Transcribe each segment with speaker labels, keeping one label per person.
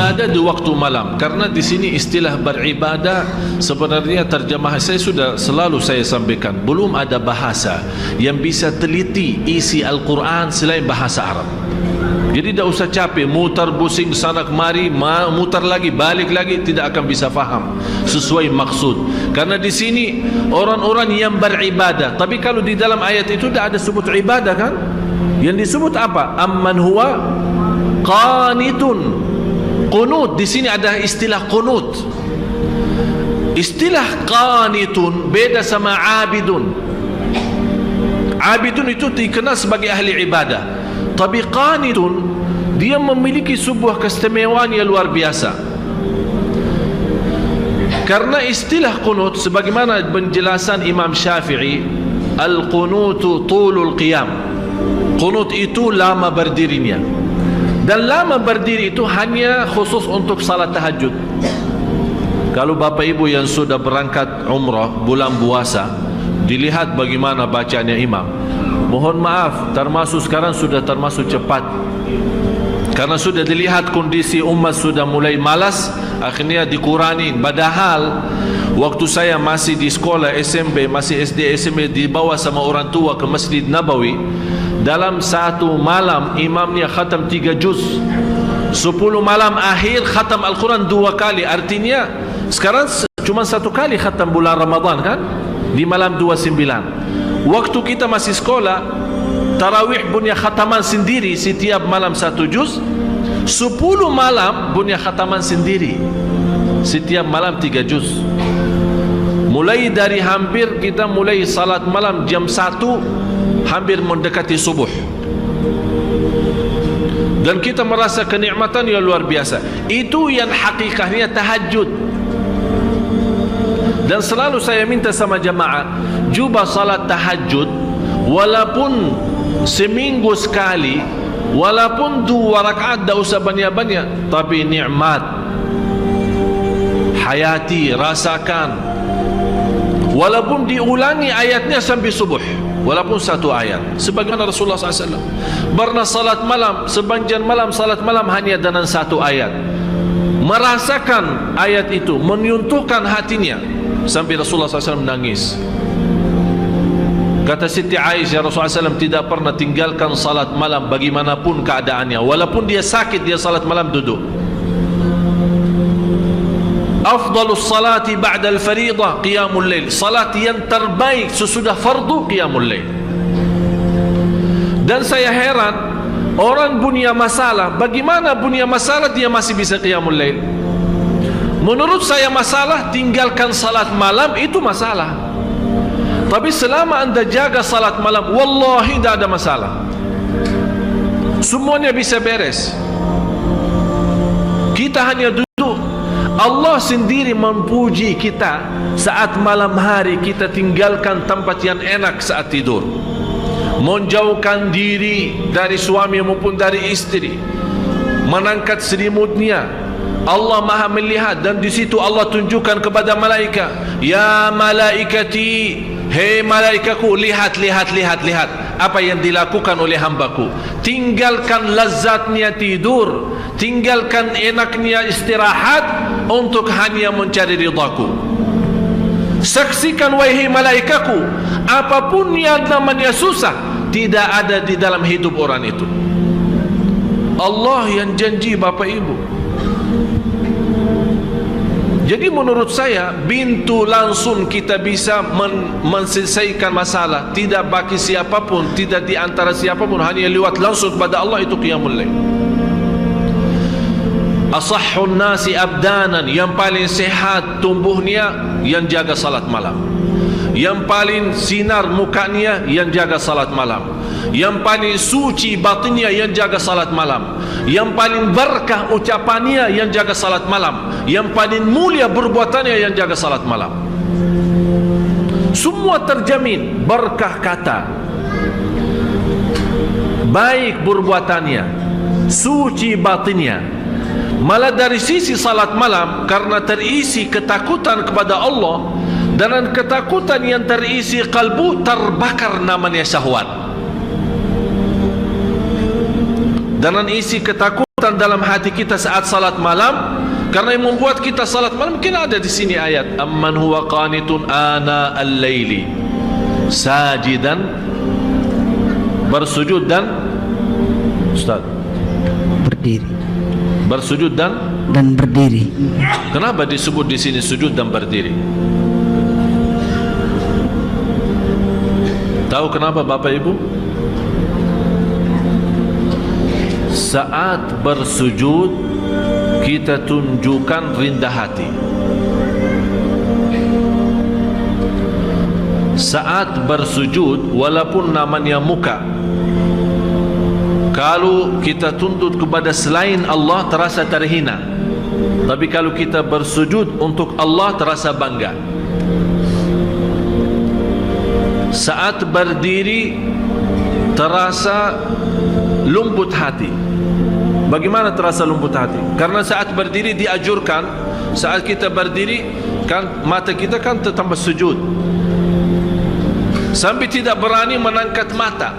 Speaker 1: beribadah di waktu malam. Karena di sini istilah beribadah sebenarnya terjemahan selalu saya sampaikan, belum ada bahasa yang bisa teliti isi Al-Quran selain bahasa Arab. Jadi tidak usah capek mutar pusing sana kemari, mutar lagi balik lagi, tidak akan bisa faham sesuai maksud. Karena di sini orang-orang yang beribadah, tapi kalau di dalam ayat itu tidak ada sebut ibadah kan? Yang disebut apa? Amman huwa qanitun. Qunut, di sini ada istilah qunut. Istilah qanitun beda sama abidun. Abidun itu dikenal sebagai ahli ibadah. Tapi qanitun dia memiliki sebuah keistimewaan yang luar biasa. Karena istilah qunut sebagaimana penjelasan Imam Syafi'i, al-qunutu tulul qiyam. Qunut itu lama berdirinya. Dan lama berdiri itu hanya khusus untuk salat tahajud. Kalau Bapak Ibu yang sudah berangkat umrah bulan puasa, dilihat bagaimana bacanya imam. Mohon maaf, termasuk sekarang sudah termasuk cepat. Karena sudah dilihat kondisi umat sudah mulai malas, akhirnya dikurangi. Padahal waktu saya masih di sekolah SMP, masih SD SMP, dibawa sama orang tua ke Masjid Nabawi, dalam satu malam imamnya khatam 3 juz. 10 malam akhir khatam Al-Quran 2 kali. Artinya sekarang cuma 1 kali khatam bulan Ramadan kan, di malam 29. Waktu kita masih sekolah, tarawih punya khataman sendiri, setiap malam 1 juz. 10 malam punya khataman sendiri, setiap malam 3 juz. Mulai dari hampir kita mulai salat malam jam 1, hampir mendekati subuh. Dan kita merasa kenikmatan yang luar biasa. Itu yang hakikatnya tahajud. Dan selalu saya minta sama jamaah, cuba salat tahajud walaupun seminggu sekali, walaupun 2 rakaat, tak usah banyak-banyak, tapi nikmat hayati rasakan. Walaupun diulangi ayatnya sampai subuh, walaupun 1 ayat, sebagaimana Rasulullah SAW pernah salat malam, sepanjang malam salat malam hanya dengan 1 ayat, merasakan ayat itu, menyentuhkan hatinya. Sampai Rasulullah SAW menangis. Kata Siti Aisyah, Rasulullah SAW tidak pernah tinggalkan salat malam bagaimanapun keadaannya. Walaupun dia sakit, dia salat malam duduk. Afdalus salati ba'dal faridah qiyamul lail. Salat yang terbaik sesudah fardu qiyamul lail. Dan saya heran, orang punya masalah, bagaimana punya masalah dia masih bisa qiyamul lail? Menurut saya masalah tinggalkan salat malam itu masalah. Tapi selama anda jaga salat malam, wallahi tidak ada masalah. Semuanya bisa beres. Kita hanya duduk. Allah sendiri memuji kita saat malam hari kita tinggalkan tempat yang enak saat tidur, menjauhkan diri dari suami maupun dari istri, mengangkat selimutnya. Allah Maha melihat, dan di situ Allah tunjukkan kepada malaikat, ya malaikati, hei malaikaku, lihat apa yang dilakukan oleh hambaku. Tinggalkan lazatnya tidur, tinggalkan enaknya istirahat untuk hanya mencari ridhaku. Saksikan wahai malaikaku, apapun yang namanya susah tidak ada di dalam hidup orang itu. Allah yang janji Bapak Ibu. Jadi menurut saya pintu langsung kita bisa menyelesaikan masalah, tidak bagi siapapun, tidak di antara siapapun, hanya lewat langsung kepada Allah, itu qiyamul lail. Asahhun nasi abdanan, yang paling sehat tumbuhnya yang jaga salat malam. Yang paling sinar mukanya yang jaga salat malam. Yang paling suci batinnya yang jaga salat malam. Yang paling berkah ucapannya yang jaga salat malam. Yang paling mulia perbuatannya yang jaga salat malam. Semua terjamin berkah kata, baik perbuatannya, suci batinnya. Malah dari sisi salat malam, karena terisi ketakutan kepada Allah, dan ketakutan yang terisi kalbu, terbakar namanya syahwat. dan isi ketakutan dalam hati kita saat salat malam. Karena yang membuat kita salat malam, mungkin ada di sini ayat amman huwa qanitun ana al-laili sajidan, bersujud dan Ustaz
Speaker 2: berdiri,
Speaker 1: bersujud dan
Speaker 2: berdiri.
Speaker 1: Kenapa disebut di sini sujud dan berdiri? Tahu kenapa Bapak Ibu? Saat bersujud kita tunjukkan rendah hati. Saat bersujud, walaupun namanya muka, kalau kita tuntut kepada selain Allah terasa terhina. Tapi kalau kita bersujud untuk Allah terasa bangga. Saat berdiri terasa lembut hati. Bagaimana terasa lembut hati? Karena saat berdiri dianjurkan, saat kita berdiri kan mata kita kan tambah sujud, sampai tidak berani menangkat mata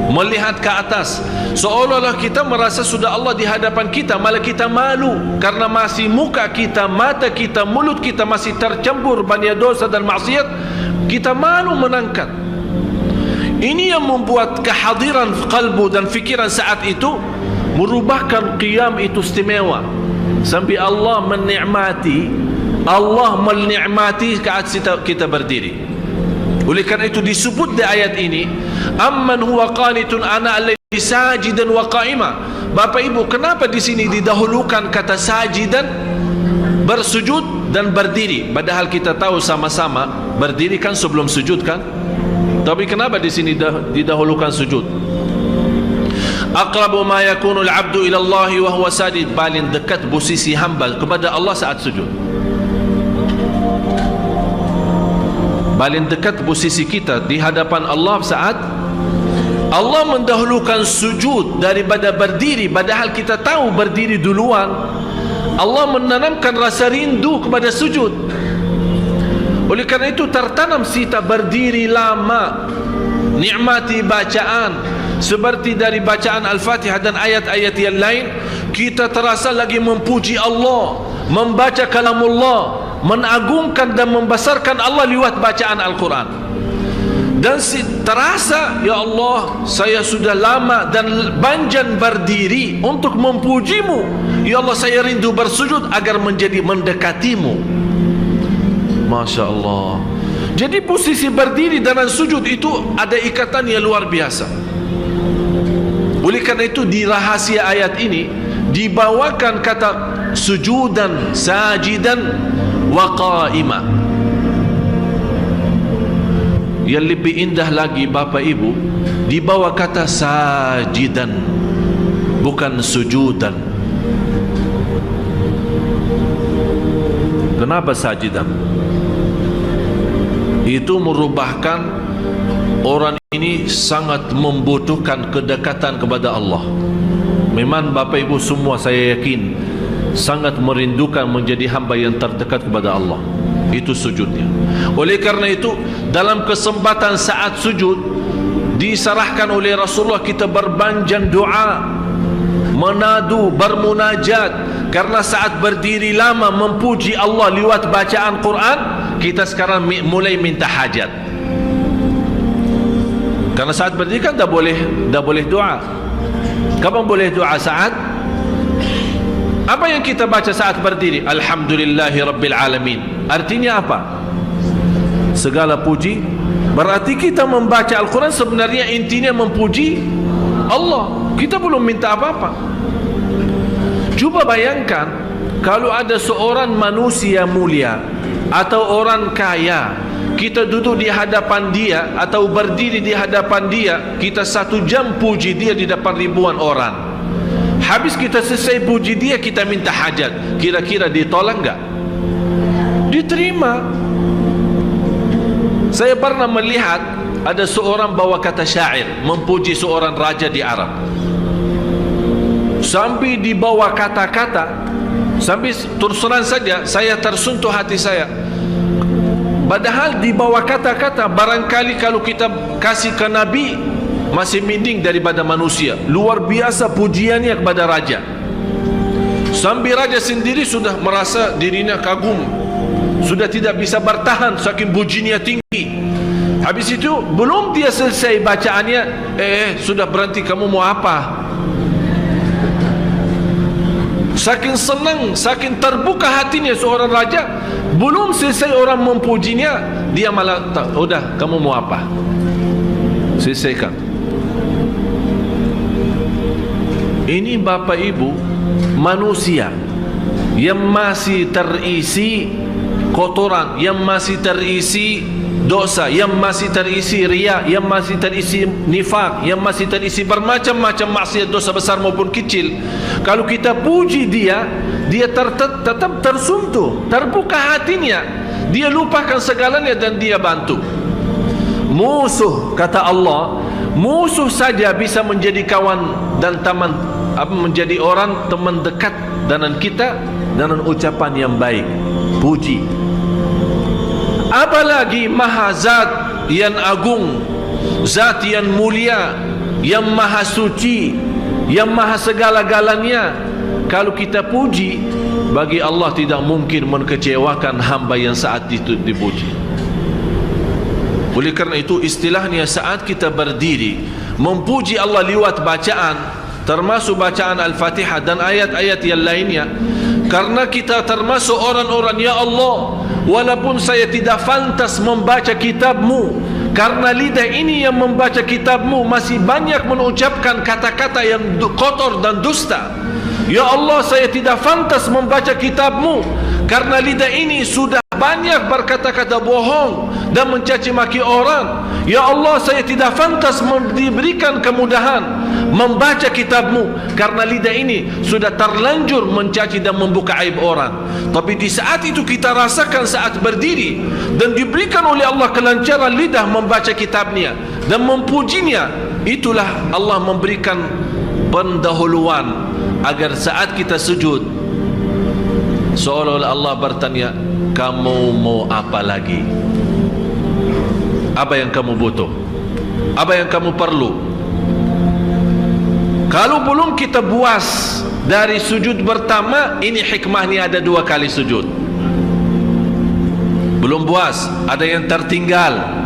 Speaker 1: melihat ke atas, seolah-olah kita merasa sudah Allah di hadapan kita, malah kita malu karena masih muka kita, mata kita, mulut kita masih tercampur banyak dosa dan maksiat. Kita malu menangkat. Ini yang membuat kehadiran kalbu dan fikiran saat itu merubahkan qiyam itu istimewa, sampai Allah menikmati saat kita berdiri. Oleh kerana itu disebut di ayat ini amman huwa qanitun ana alladhi sajidan wa qa'ima. Bapak Ibu, kenapa di sini didahulukan kata sajidan, bersujud dan berdiri, padahal kita tahu sama-sama berdiri kan sebelum sujud kan? Tapi kenapa di sini didahulukan sujud? Aqrabu ma yakunu al-'abdu ila Allah wa huwa sajid, paling dekat posisi hamba kepada Allah saat sujud. Paling dekat posisi kita di hadapan Allah saat Allah mendahulukan sujud daripada berdiri, padahal kita tahu berdiri duluan. Allah menanamkan rasa rindu kepada sujud. Oleh kerana itu tertanam sita berdiri lama, nikmati bacaan. Seperti dari bacaan Al-Fatihah dan ayat-ayat yang lain, kita terasa lagi memuji Allah, membaca kalamullah, mengagungkan dan membesarkan Allah lewat bacaan Al-Quran. Dan terasa, ya Allah, saya sudah lama dan banjan berdiri untuk memujimu. Ya Allah, saya rindu bersujud agar menjadi mendekatimu. Masya Allah. Jadi posisi berdiri dan sujud itu ada ikatan yang luar biasa. Oleh kerana itu di rahasia ayat ini dibawakan kata sujudan, sajidan wa qa'ima. Yang lebih indah lagi Bapak Ibu, dibawa kata sajidan, bukan sujudan. Kenapa sajidan? Itu merubahkan orang ini sangat membutuhkan kedekatan kepada Allah. Memang Bapak Ibu semua saya yakin sangat merindukan menjadi hamba yang terdekat kepada Allah. Itu sujudnya. Oleh karena itu dalam kesempatan saat sujud diserahkan oleh Rasulullah kita berbanjan doa, menadu, bermunajat. Karena saat berdiri lama memuji Allah lewat bacaan Quran, kita sekarang mulai minta hajat. Karena saat berdiri kan dah boleh doa. Kapan boleh doa saat? Apa yang kita baca saat berdiri? Alhamdulillahi Rabbil Alamin. Artinya apa? Segala puji. Berarti kita membaca Al-Quran sebenarnya intinya memuji Allah. Kita belum minta apa-apa. Cuba bayangkan kalau ada seorang manusia mulia atau orang kaya, kita duduk di hadapan dia atau berdiri di hadapan dia, kita 1 jam puji dia di depan ribuan orang. Habis kita selesai puji dia, kita minta hajat, kira-kira ditolak enggak? Diterima. Saya pernah melihat ada seorang bawa kata syair memuji seorang raja di Arab, sampai dibawa kata-kata, sampai terus terang saja saya tersentuh hati saya. Padahal di bawah kata-kata, barangkali kalau kita kasih ke Nabi, masih mending daripada manusia. Luar biasa pujiannya kepada raja, sambil raja sendiri sudah merasa dirinya kagum, sudah tidak bisa bertahan saking pujiannya tinggi. Habis itu belum dia selesai bacaannya, sudah berhenti. Kamu mau apa? Saking senang, saking terbuka hatinya seorang raja, belum selesai orang memujinya, dia malah udah, kamu mau apa? Selesaikan. Ini Bapak Ibu manusia yang masih terisi kotoran, yang masih terisi dosa, yang masih terisi riya, yang masih terisi nifak, yang masih terisi bermacam-macam maksiat, dosa besar maupun kecil. Kalau kita puji dia, dia tetap tersentuh, terbuka hatinya, dia lupakan segalanya dan dia bantu. Musuh, kata Allah, musuh saja bisa menjadi kawan dan teman, menjadi orang teman dekat dengan kita dengan ucapan yang baik, puji. Apalagi maha zat yang agung, zat yang mulia, yang maha suci, yang maha segala-galanya. Kalau kita puji, bagi Allah tidak mungkin mengecewakan hamba yang saat itu dipuji. Oleh kerana itu istilahnya saat kita berdiri memuji Allah lewat bacaan, termasuk bacaan Al-Fatihah dan ayat-ayat yang lainnya, karena kita termasuk orang-orang, ya Allah, walaupun saya tidak pantas membaca kitab-Mu, karena lidah ini yang membaca kitab-Mu masih banyak mengucapkan kata-kata yang kotor dan dusta. Ya Allah, saya tidak pantas membaca kitab-Mu, karena lidah ini sudah banyak berkata-kata bohong dan mencaci maki orang. Ya Allah, saya tidak pantas diberikan kemudahan membaca kitab-Mu, karena lidah ini sudah terlanjur mencaci dan membuka aib orang. Tapi di saat itu kita rasakan saat berdiri dan diberikan oleh Allah kelancaran lidah membaca kitab-Nya dan memujinya, itulah Allah memberikan pendahuluan agar saat kita sujud seolah-olah Allah bertanya, kamu mau apa lagi? Apa yang kamu butuh? Apa yang kamu perlu? Kalau belum kita puas dari sujud pertama, ini hikmahnya ada 2 kali sujud. Belum puas, ada yang tertinggal.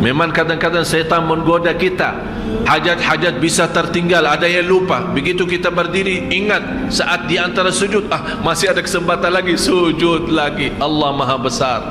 Speaker 1: Memang kadang-kadang syaitan menggoda kita, hajat-hajat bisa tertinggal, ada yang lupa. Begitu kita berdiri, ingat saat di antara sujud, masih ada kesempatan lagi, sujud lagi. Allah Maha Besar,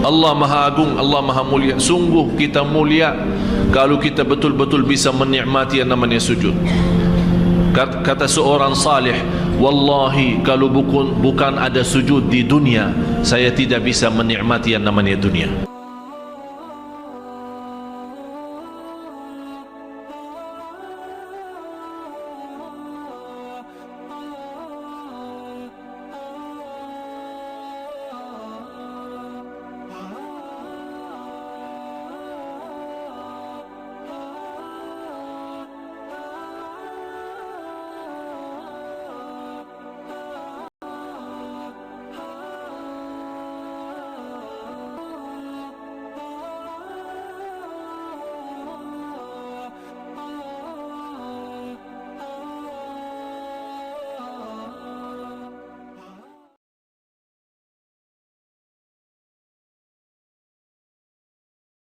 Speaker 1: Allah Maha Agung, Allah Maha Mulia. Sungguh kita mulia kalau kita betul-betul bisa menikmati yang namanya sujud. Kata seorang salih, wallahi kalau bukan ada sujud di dunia, saya tidak bisa menikmati yang namanya dunia.